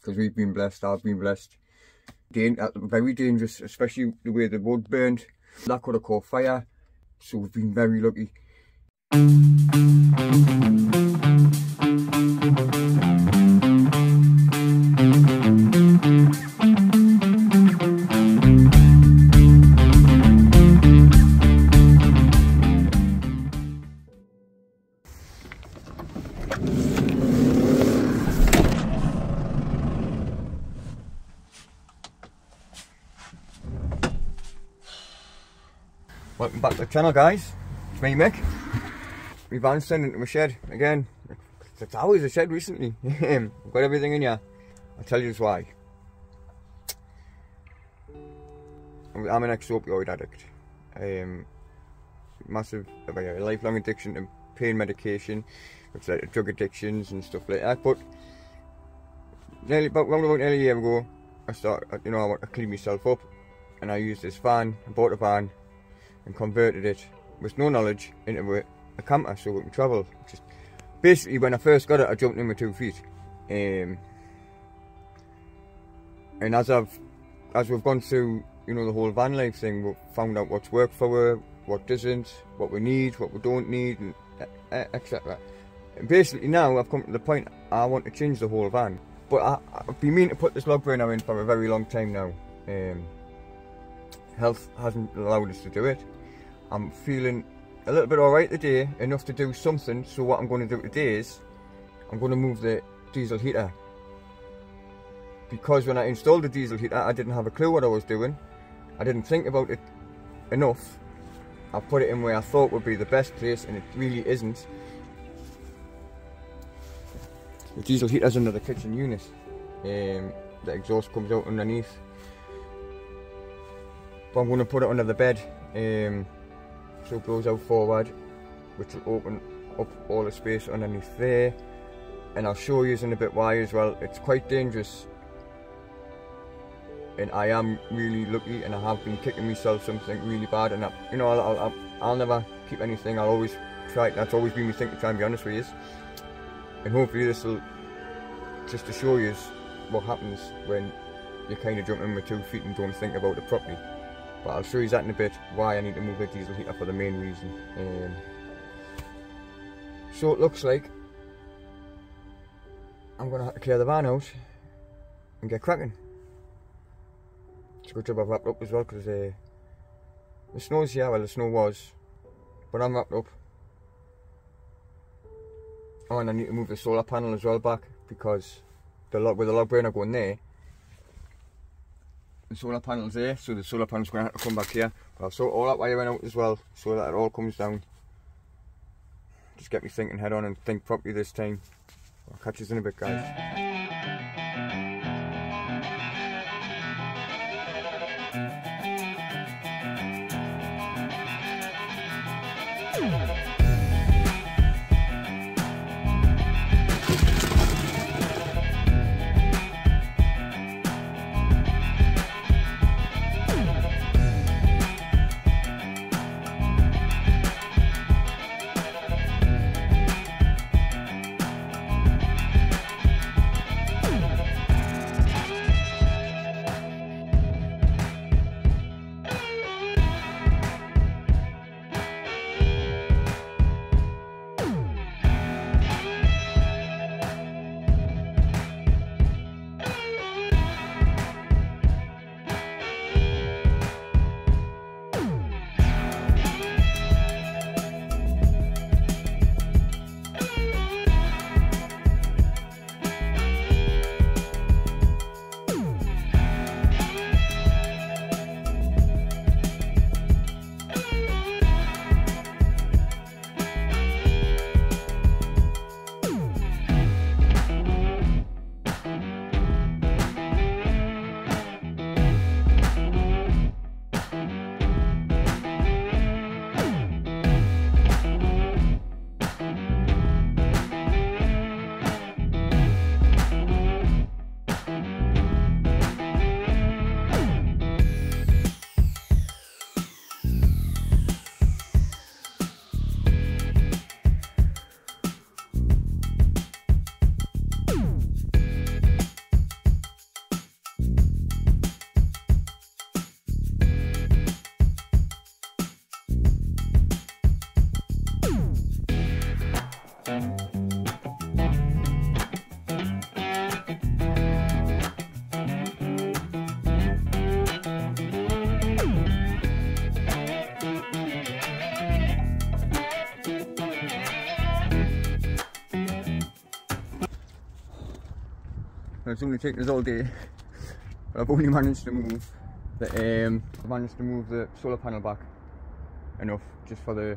because we've been blessed, I've been blessed. Very dangerous, especially the way the wood burned. That could have caught fire, so we've been very lucky. Welcome back to the channel, guys. It's me, Mick. My van's turned into a shed again. It's always a shed recently. I've got everything in here. I'll tell you why. I'm an ex-opioid addict. Massive, lifelong addiction to pain medication, which is like drug addictions and stuff like that. But about nearly a year ago, I started, I want to clean myself up, and I used this van. I bought a van and converted it with no knowledge into a camper so we can travel. Just basically, when I first got it, I jumped in with 2 feet. And as we've gone through, the whole van life thing, we've found out what's worked for us, what doesn't, what we need, what we don't need, and etc. And basically now I've come to the point I want to change the whole van. But I've been meaning to put this log burner in for a very long time now. Health hasn't allowed us to do it. I'm feeling a little bit alright today, enough to do something. So what I'm going to do today is I'm going to move the diesel heater, because when I installed the diesel heater I didn't have a clue what I was doing. I didn't think about it enough. I put it in where I thought would be the best place, and it really isn't. The diesel heater's under the kitchen unit. The exhaust comes out underneath, but I'm going to put it under the bed, so it goes out forward, which will open up all the space underneath there. And I'll show you in a bit why as well. It's quite dangerous, and I am really lucky, and I have been kicking myself something really bad, and I'll never keep anything. I'll always try. That's always been my thing, to try and be honest with you. And hopefully this will just to show you what happens when you kind of jump in with 2 feet and don't think about it properly. But I'll show you that in a bit, why I need to move the diesel heater for the main reason. So it looks like I'm going to have to clear the van out and get cracking. It's a good job I've wrapped up as well, because the snow's here. Well, the snow was, but I'm wrapped up. Oh, and I need to move the solar panel as well back, because with the log burner going there, the solar panel's there, so the solar panel's going to have to come back here. But I'll sort all that wiring out as well, so that it all comes down. Just get me thinking head on and think properly this time. I'll catch you in a bit, guys. It's only taken us all day, but I've only managed to move the solar panel back enough just for the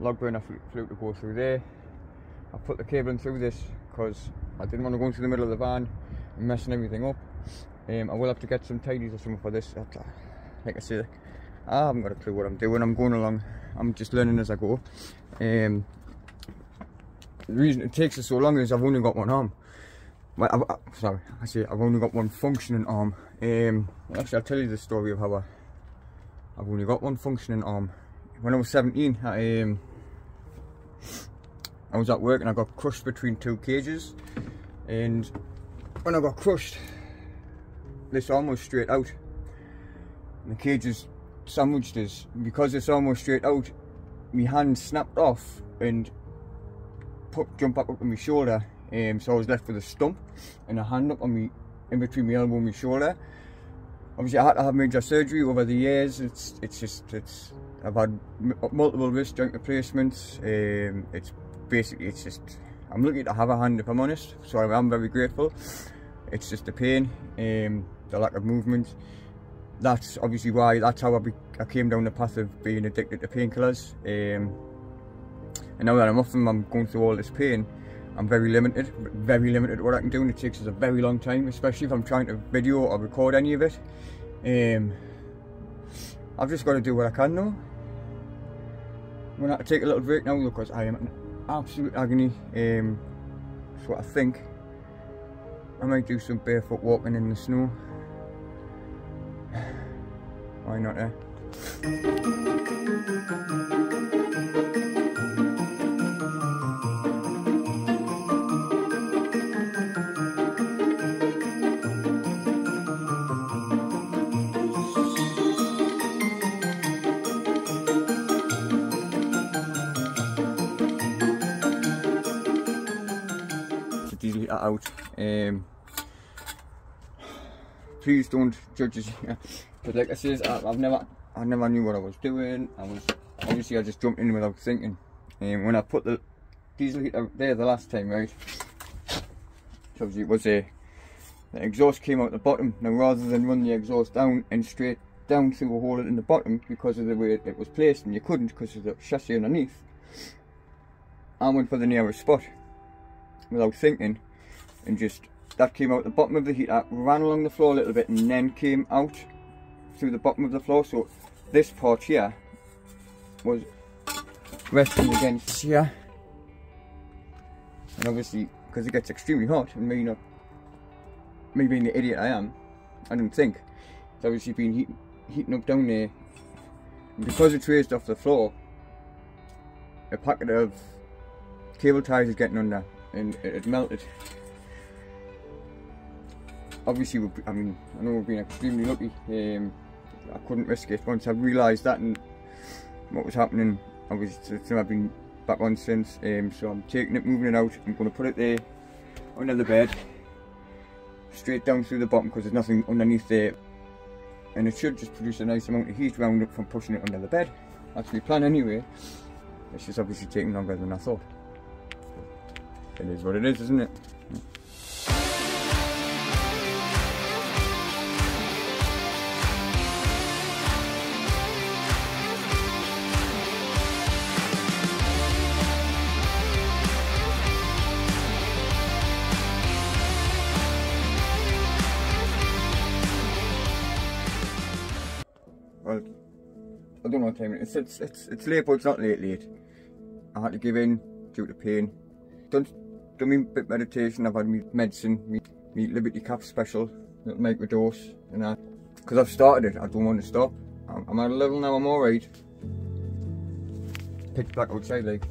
log burner flute to go through there. I've put the cabling through this because I didn't want to go into the middle of the van and messing everything up. I will have to get some tidies or something for this. Like I said, I haven't got a clue what I'm doing. I'm going along. I'm just learning as I go. The reason it takes us so long is I've only got one arm. Well, I've only got one functioning arm. Actually, I'll tell you the story of how I've only got one functioning arm. When I was 17, I was at work and I got crushed between two cages, and when I got crushed, this arm was straight out and the cages sandwiched us. Because this arm was straight out, my hand snapped off and jumped back up on my shoulder, so I was left with a stump and a hand up on me, in between my elbow and my shoulder. Obviously I had to have major surgery over the years. I've had multiple wrist joint replacements. I'm lucky to have a hand, if I'm honest, so I am very grateful. It's just the pain, the lack of movement. That's obviously why, that's how I came down the path of being addicted to painkillers. And now that I'm off them, I'm going through all this pain, I'm very limited what I can do, and it takes us a very long time, especially if I'm trying to video or record any of it. I've just got to do what I can now. I'm going to have to take a little break now because I am in absolute agony. So I think I might do some barefoot walking in the snow. Why not, eh? Out. Please don't judge us, but like I said, I never knew what I was doing. I just jumped in without thinking. When I put the diesel heater there the last time, right, so it was the exhaust came out the bottom. Now rather than run the exhaust down and straight down through a hole in the bottom because of the way it was placed, and you couldn't because of the chassis underneath, I went for the nearest spot without thinking, and just that came out the bottom of the heater, ran along the floor a little bit, and then came out through the bottom of the floor. So this part here was resting against here, and obviously because it gets extremely hot, and me being the idiot I am, I didn't think it's obviously been heating up down there, and because it's raised off the floor, a packet of cable ties is getting under, and it melted. Obviously, I know we've been extremely lucky. I couldn't risk it. Once I realised that and what was happening, I've been back on since. So I'm taking it, moving it out. I'm going to put it there under the bed, straight down through the bottom because there's nothing underneath there, and it should just produce a nice amount of heat round it from pushing it under the bed. That's my plan anyway. It's just obviously taking longer than I thought. It is what it is, isn't it? Well, I don't know what time it is. It's late, but it's not late. I had to give in due to pain. Done me a bit of meditation. I've had me medicine, me Liberty Cap special, little microdose, and that. Because I've started it, I don't want to stop. I'm at a level now, I'm alright. Pitch black outside, like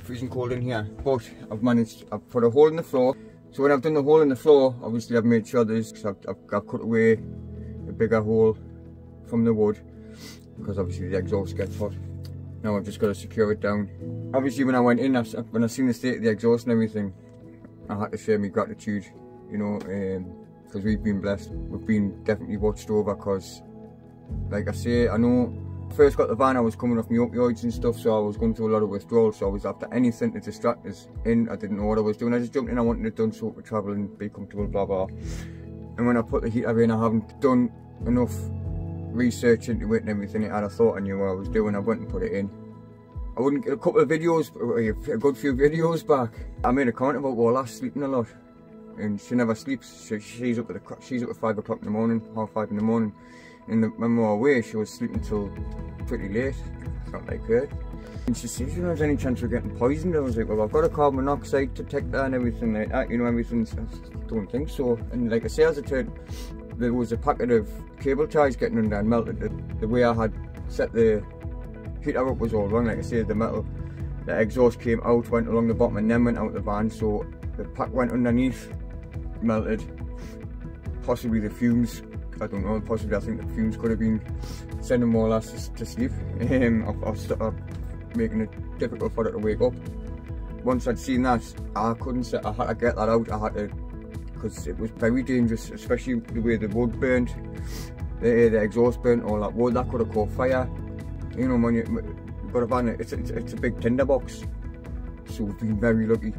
freezing cold in here. But I've put a hole in the floor. So when I've done the hole in the floor, obviously I've made sure I've cut away a bigger hole from the wood, because obviously the exhaust gets hot. Now I've just got to secure it down. Obviously when I went in, when I seen the state of the exhaust and everything, I had to share my gratitude, you know, because we've been blessed. We've been definitely watched over, because like I say, I know First got the van, I was coming off my opioids and stuff, so I was going through a lot of withdrawal, so I was after anything to distract us in. I didn't know what I was doing. I just jumped in, I wanted it done so we could travel and be comfortable, blah blah. And when I put the heater in, I haven't done enough research into it and everything. I thought I knew what I was doing. I went and put it in. I wouldn't get a couple of videos, a good few videos back. I made a comment about Walla sleeping a lot, and she never sleeps. She's up at 5 o'clock in the morning, half 5 in the morning. And when we were away, she was sleeping till pretty late. It's not like her. And she says, you know, there's any chance of getting poisoned? I was like, well, I've got a carbon monoxide detector and everything like that, you know, everything. I don't think so. And like I say, as I said, there was a packet of cable ties getting under and melted. The way I had set the heater up was all wrong. Like I said, the exhaust came out, went along the bottom and then went out the van, so the pack went underneath, melted. Possibly the fumes, I don't know, possibly I think the fumes could have been sending more lasses to sleep, or making it difficult for her to wake up. Once I'd seen that, I had to get that out. I had to, because it was very dangerous, especially the way the wood burnt, the exhaust burnt, all that wood, that could have caught fire. You know, when you've got a van, it's a big tinder box, so we've been very lucky.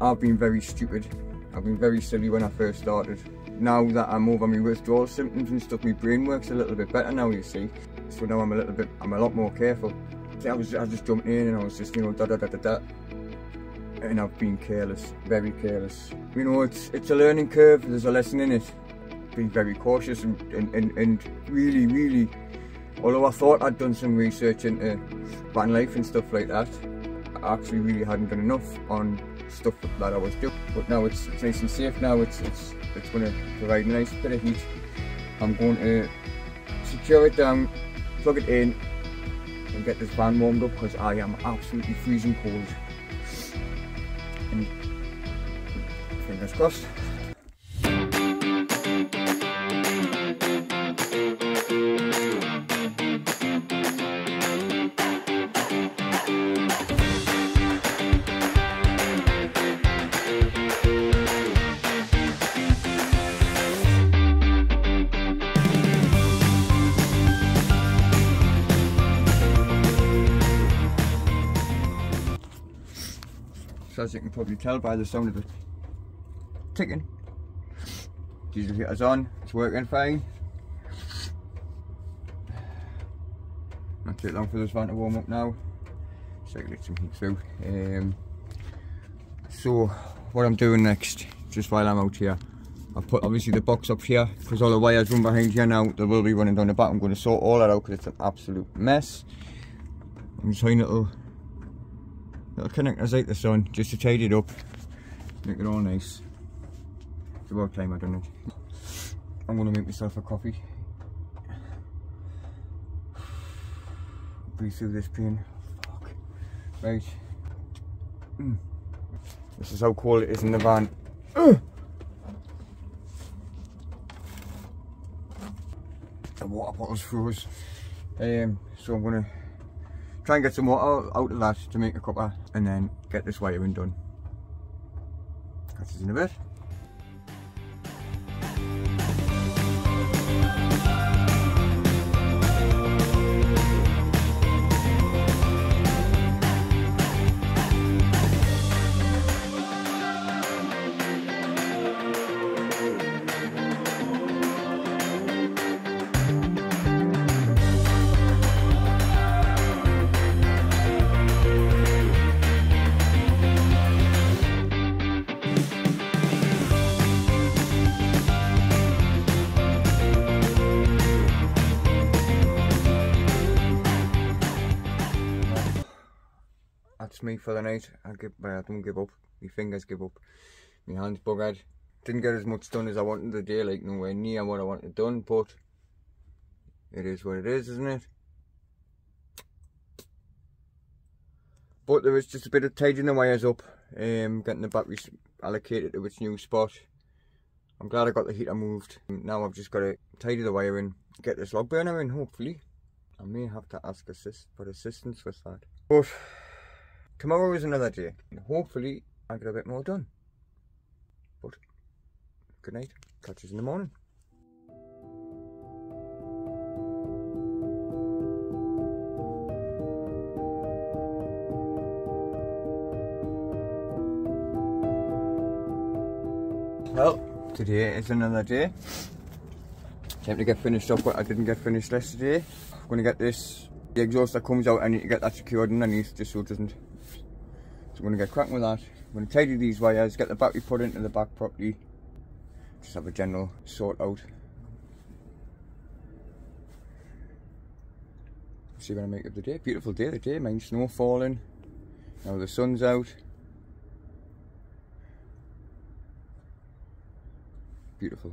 I've been very stupid. I've been very silly when I first started. Now that I'm over my withdrawal symptoms and stuff, my brain works a little bit better now, you see. So now I'm a lot more careful. I just jumped in and I was just, you know, da da da da da. And I've been careless, very careless. You know, it's a learning curve, there's a lesson in it. Being very cautious and really, although I thought I'd done some research into van life and stuff like that, I actually really hadn't done enough on stuff that I was doing. But now it's nice and safe now, it's going to provide a nice bit of heat. I'm going to secure it down, plug it in and get this van warmed up because I am absolutely freezing cold. And fingers crossed. So as you can probably tell by the sound of it ticking, diesel heater's on, it's working fine. Not too long for this van to warm up now, so I can get some heat through. So what I'm doing next, just while I'm out here, I've put obviously the box up here because all the wires run behind here now. They will be running down the back. I'm going to sort all that out because it's an absolute mess. I'm trying little connectors out the sun just to tidy it up, make it all nice. It's about time I've done it. I'm going to make myself a coffee. Breathe through this pain. Fuck. Right. This is how cold it is in the van. The water bottle's froze. So I'm going to try and get some water out of that to make a cuppa and then get this wiring done. Catch us in a bit. That's me for the night. I don't give up. My fingers give up. My hands buggered. Didn't get as much done as I wanted today, like nowhere near what I wanted done, but it is what it is, isn't it? But there was just a bit of tidying the wires up, getting the batteries allocated to its new spot. I'm glad I got the heater moved. Now I've just got to tidy the wiring, get this log burner in, hopefully. I may have to ask for assistance with that. But tomorrow is another day, and hopefully I'll get a bit more done. But good night, catch us in the morning. Today is another day. Time to get finished up what I didn't get finished yesterday. I'm going to get this, the exhaust that comes out, I need to get that secured underneath just so it doesn't. So I'm going to get cracking with that. I'm going to tidy these wires, get the battery put into the back properly. Just have a general sort out. See what I make of the day. Beautiful day today, mind snow falling. Now the sun's out. Beautiful.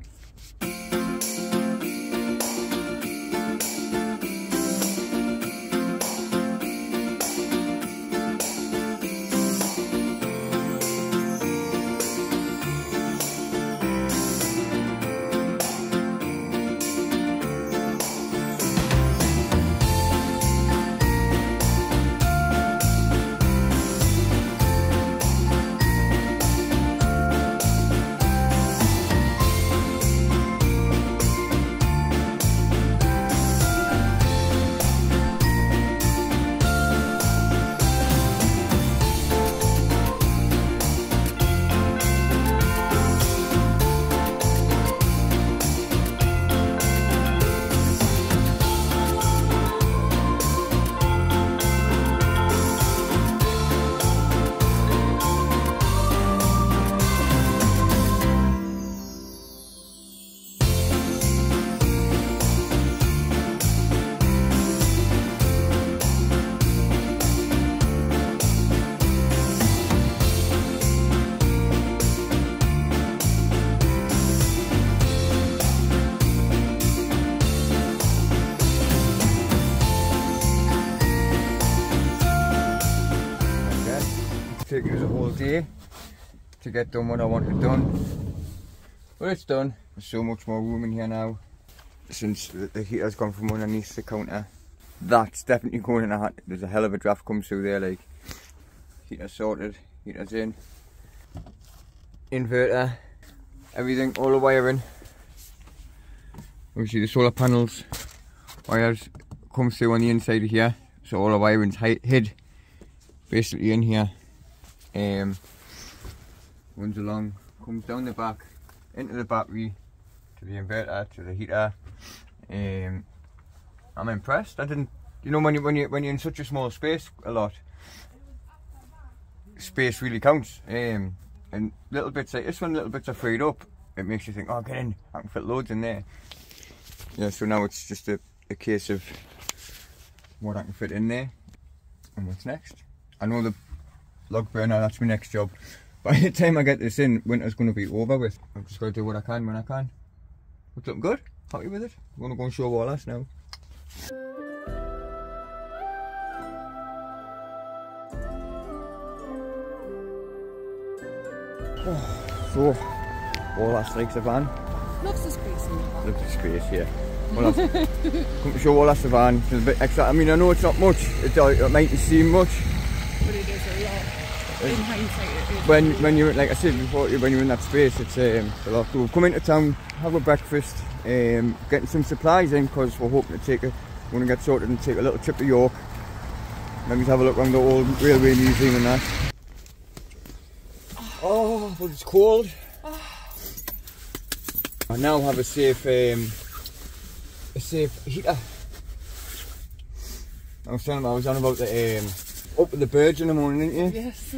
Took us a whole day to get done what I wanted done, but it's done. There's so much more room in here now since the heater's gone from underneath the counter. That's definitely going in a hat. There's a hell of a draft comes through there. Like, heater sorted, heater's in, inverter, everything, all the wiring. Obviously the solar panels wires come through on the inside of here, so all the wiring's hid basically in here. Runs along, comes down the back, into the battery, to the inverter, to the heater. I'm impressed. I didn't, you know, when you're in such a small space, a lot space really counts. And little bits like this one, little bits are freed up. It makes you think, oh, get in, I can fit loads in there. Yeah, so now it's just a case of what I can fit in there and what's next. I know the log burner, that's my next job. By the time I get this in, winter's going to be over with. I've just got to do what I can when I can. It's looking good, happy with it. I'm going to go and show Wallace now. Oh, so, Wallace likes the van. Loves the space in the van. Loves the space, yeah. Well, come to show Wallace the van. It's a bit extra. I mean, I know it's not much. It mightn't seem much. But it is a lot. In hindsight, it is. When you're, like I said before, when you're in that space, it's a lot. So we'll come into town, have a breakfast, getting some supplies in because we're hoping to want to get sorted and take a little trip to York. Maybe have a look around the old railway museum and that. Oh, but it's cold. I now have a safe heater. I was on about the up with the birds in the morning, didn't you? Yes.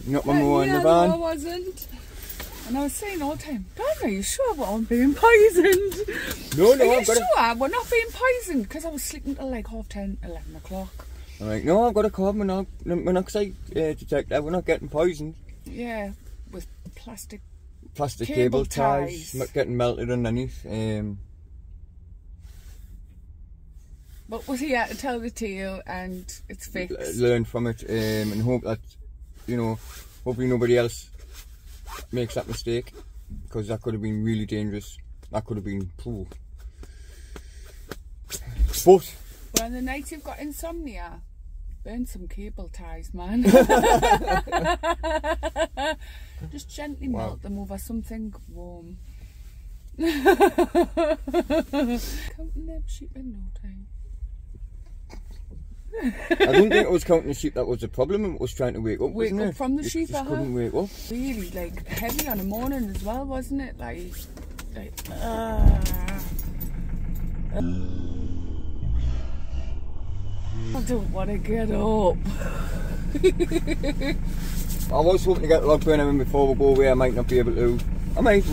Not when we were in the van. No, I wasn't. And I was saying all the time, Don, are you sure we're not being poisoned? No, are you sure we're not being poisoned? Because I was sleeping till like 10:30, 11 o'clock. I'm like, no, I've got a carbon monoxide detector. We're not getting poisoned. Yeah, with plastic cable ties getting melted underneath. But we're here to tell the tale, and it's fixed. Learn from it, and hope that, you know, hopefully nobody else makes that mistake, because that could have been really dangerous. That could have been cool. But on the night you've got insomnia, burn some cable ties, man. Just gently melt them over something warm. Counting them sheep in no time. I don't think it was counting the sheep that was the problem. It was trying to wake up, Wake wasn't up it? from the You sheep, just couldn't wake up. Really, like, heavy on the morning as well, wasn't it? Like I don't want to get up. I was hoping to get the log burner in before we go away. I might not be able to. I might.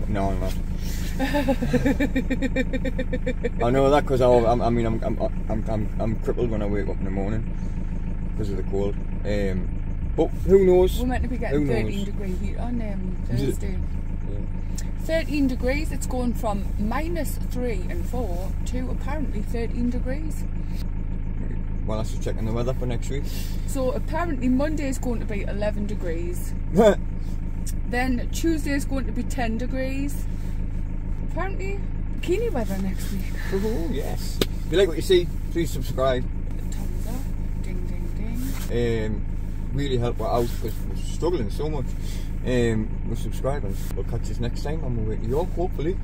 No, I'm not. I know that because I'm crippled when I wake up in the morning because of the cold. But who knows? We're meant to be getting 13-degree heat on Thursday. Yeah. 13 degrees. It's going from -3 and 4 to apparently 13 degrees. Well, I should check on the weather for next week. So apparently Monday is going to be 11 degrees. Then Tuesday is going to be 10 degrees. Apparently bikini weather next week. Oh yes. If you like what you see, please subscribe. Thumbs up. Ding ding ding. Really help us out because we're struggling so much. We'll subscribe and we'll catch us next time on the way to York, hopefully.